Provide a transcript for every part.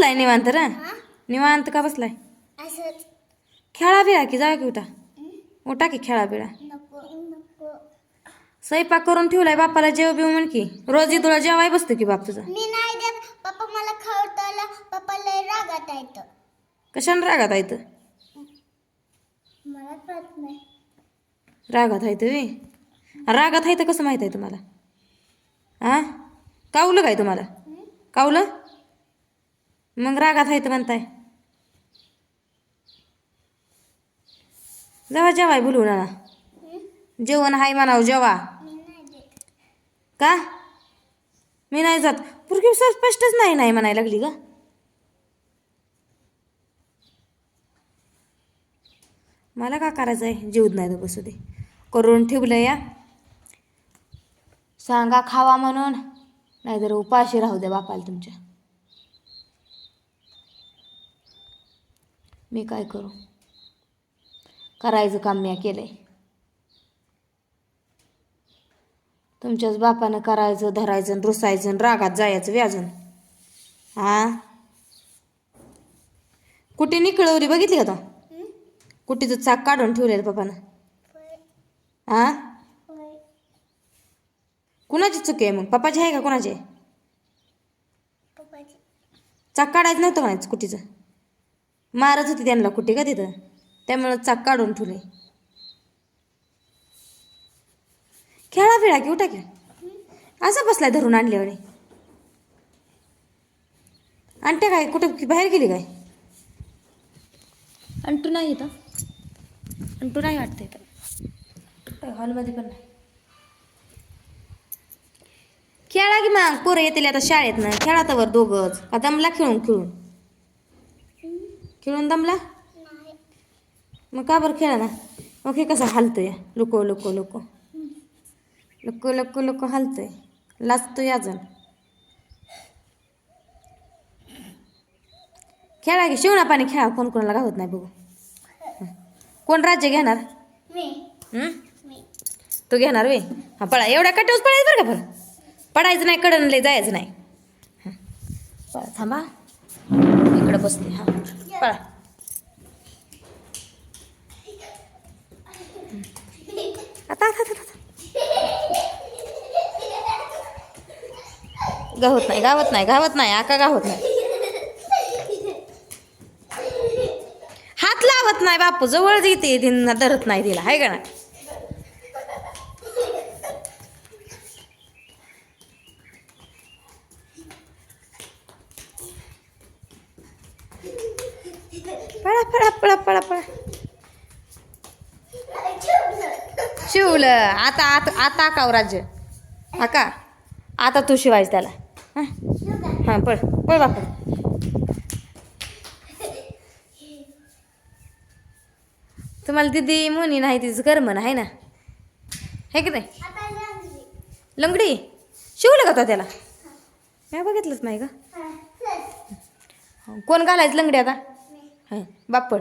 बसलाय निवांत रा? निवांत का बसलाय? खेळा बिळा की जाऊ की उठा. उठा की खेळा बिळा. स्वयंपाक करून ठेवलाय बापाला जेव बिव म्हण की. रोजी तुला जेवाय बसतो की बाप तुझा. मी नाही देत पप्पा मला खवटायला. पप्पा लय रागात आहेत. कशाने रागात आहेत? मला कळत नाही. रागात आहेत वे. रागात आहेत कसं माहित आहे तुम्हाला? आ कावलं काय तुम्हाला? कावलं मग रागात आहेत म्हणताय. जेव्हा जेवाय बोलू ना. जेवण हाय म्हणाव जेवा. मी नाही देत. का मी नाही जात? पूर्वी स्पष्टच नाही नाही म्हणायला लागली का? मला का करायचं आहे? जीवत नाही तर बसू दे. करून ठेवलं या. सांगा खावा म्हणून, नाहीतर उपाशी राहू द्या बापाला तुमच्या. मी काय करू? करायचं काम मी केलंय. तुमच्याच बापानं करायचं धरायचं रुसायचं आणि रागात जायचं व्याजून. हा कुठे निकळवली बघितली का तो? कुठीचं चाक काढून ठेवलेलं पप्पानं. हा कुणाची चुकी आहे मग? पप्पाची आहे का कुणाची आहे? चाक काढायचं नव्हतं म्हणायचं कुठीचं. मारत होती त्यांना कुठे का तिथं, त्यामुळं चाक काढून ठेवले. खेळा फिळा की उठा की. असं बसलाय धरून आणल्यावर. आणते काय कुठं बाहेर गेली काय? अंटू नाही येतं. अंटू नाही वाटतं इथं. हॉलमध्ये पण नाही. खेळा की मग. पोरं येतील आता शाळेत ना. खेळा तर दोघंच का दमला खेळून खेळून? खेळून दमला मग का बरं खेळा ना. मग हे कसं हलतोय लोको लोको लोको लोको लोको लोको हलतोय. लाजतोय अजून. खेळा की शिवणा पाणी खेळा. कोण कोणाला गावत नाही बघू. कोण राज्य घेणार? मी तू घेणार वे. हा पळा. एवढ्या कट्यावर पडायचं बरं का? बरं पडायचं नाही. कडन लय जायचं नाही. पळा थांबा इकडं बसते. हा पळा. आता गावत नाही गावत नाही गावत नाही. आका गावत नाही. हात लावत नाही बापू. जवळ येते धरत नाही तिला. हाय का ना? पळा पळा पळा पळा पळा. शिवलं आता आता आता काव राज्य. आका आता तू शिवायच त्याला. हां पळ पळ बापू. तुम्हाला दिदी मुनी नाही तिचं कर्मन आहे ना. हे की नाही? लंगडी शिवलं का तो त्याला? मी बघितलंच नाही का? कोण घालायचं लंगडी आता? हां बापड.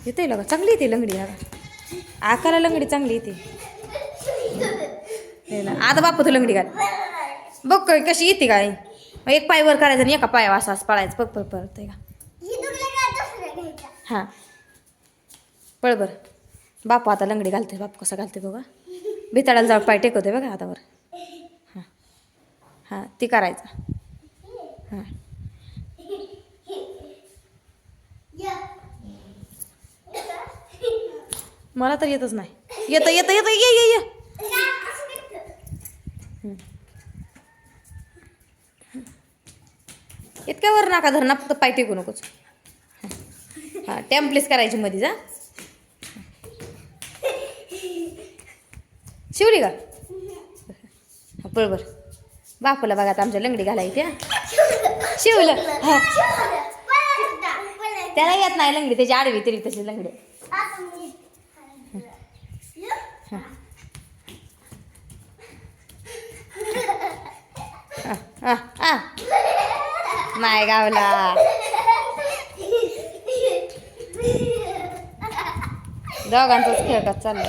येते लगा चांगली येते लंगडी. आता आकाला लंगडी चांगली येते. आता बापू तू लंगडी घाल बघ कशी येते काय. एक पाय वर करायचं आणि एका पायावर असं असं पळायचं. बघ पळ पळत का? हां पळ बरं. बापू आता लंगडी घालते. बापू कसा घालते बघा. भिताडाला जाऊ पाय टेकवते बघा हातावर. हां हां ती करायचं. हां मला तर येतच नाही. येतं येतं येतं ये ये ये. इतक्या वर नाका धर ना. फक्त पाय टेकू नकोच. हां टेम्पलेस करायची मध्ये जा. शिवली का? बरोबर. बापूला बघा आता आमच्या लंगडी घालायची. शिवलं. हा त्याला येत नाही लंगडी. त्याची आडवी तरी तशी लंगडी. नाही गावला. दोघांचाच खेळ का चालला.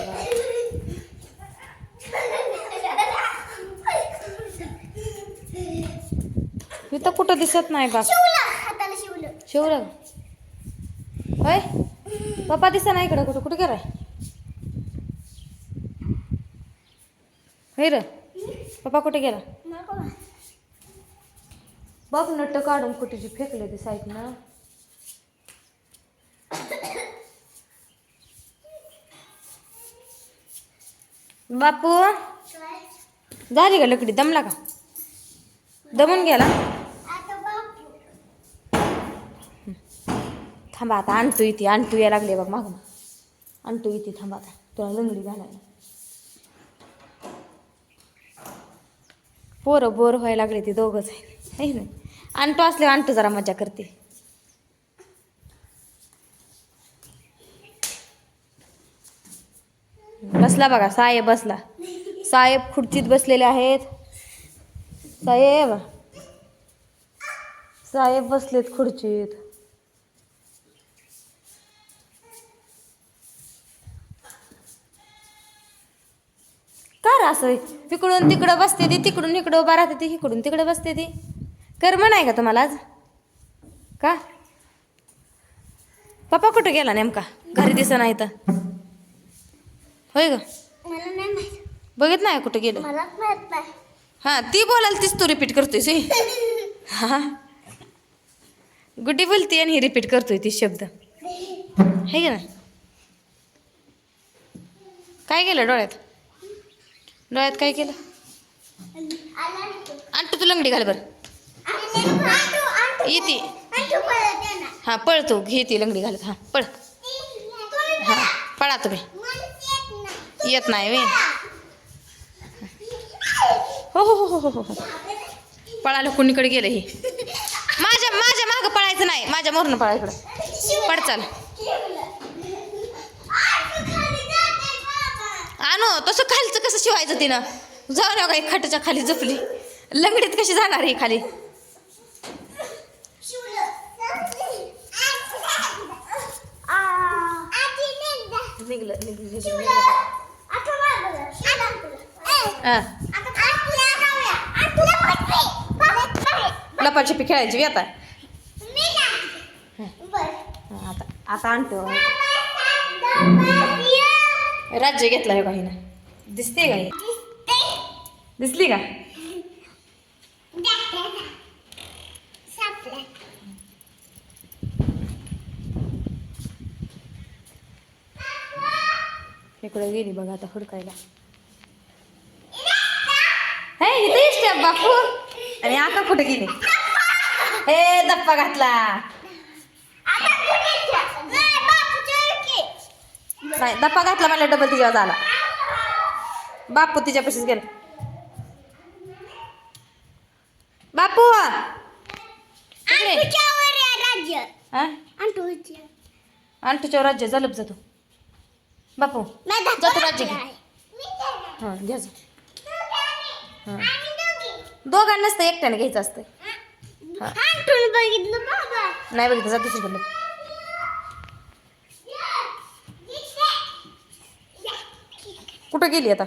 इथं कुठं दिसत नाही बाप. शिवलं हाताला शिवलं. शिवराज होय पप्पा दिसा नाही इकडं. कुठं गेलाय होय र पप्पा कुठे गेला. नको. बाप नट्ट काढून कुठेची फेकले ते साईडनं. बापू झाली का लकडी. दमला का. दमून गेला. आता बापू. थांबा आता आणतो इथे. आणतो या लागले बघ मागून. आणतो इथे थांबा आता तुला लंगडी घालायला. पोरं बोर व्हायला लागले ते दोघंच आहे ना. आणतो असले आणतो जरा मजा करते. बसला बघा साहेब बसला. साहेब खुर्चीत बसलेले आहेत. साहेब साहेब बसलेत खुर्चीत. का रे असं तिकडून तिकडं बसते ती. तिकडून इकडं उभा राहते ती. इकडून तिकडं बसते ती. कर्म नाही का तुम्हाला आज का. पप्पा कुठं गेला नेमका. घरी दिसत नाही तर होय ग. मला नाही माहित. बघित नाही कुठं गेलं. मला माहित नाही. हां ती बोलाल तीच तू रिपीट करतोयस हा. गुड्डी बोलते आणि ही रिपीट करतोय ती शब्द हे गे ना. काय केलं डोळ्यात. डोळ्यात काय केलं. आला नाही. आणतो तू लंगडी घाल बरं. येते हां पळतो. घे ती लंगडी घालत. हां पळ. हां पळा तुम्ही. येत नाही वे. हो हो हो हो हो हो. पळालं कुणीकडे गेलं हे. माझ्या माझ्या मागं पळायचं नाही. माझ्या मोरनं पळा इकडं. पड चाल. आणू तसं खालचं कसं शिवायचं तिनं. जाऊ नका एक खाटाच्या खाली झोपली. लंगडीत कशी जाणार ही खाली. निघलं निघलं. लपाछपी खेळायची बी आता. आता आता आणतो. राज्य घेतला हे काही ना. दिसते का. दिसली का. इकडे गेली बघा आता हुडकायला. हे इथे स्टेप बापू. आणि आता कुठे गेली. हे दप्पा घातला. नाही दप्पा घातला मला डबल तिच्यावर झाला. बापू तिच्यापाशीच गेला. बापू आणतोच्या राज्य जलप जातो. बापू जातो राज्य घे. हां घ्या. हां दोघांना नसतं एकट्याने घ्यायचं असतं. बघितलं बाबा. नाही बघितलं जा दुसरीकडलं. कुठं गेली आता.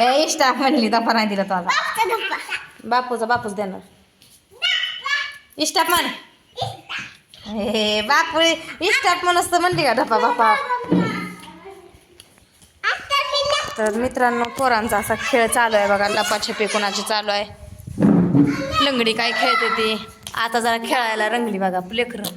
ए इष्टा म्हणली दफा नाही दिला तो आता. बापूचा बापूच देणार. इष्टाप म्हण. हे बापू इष्टाप म्हणूनच तर म्हणली का डपा बापा. तर मित्रांनो पोरांचा असा खेळ चालू आहे बघा. लपाछपी कोणाची चालू आहे. लंगडी काय खेळते ती. आता जरा खेळायला रंगली बघा लेकरं.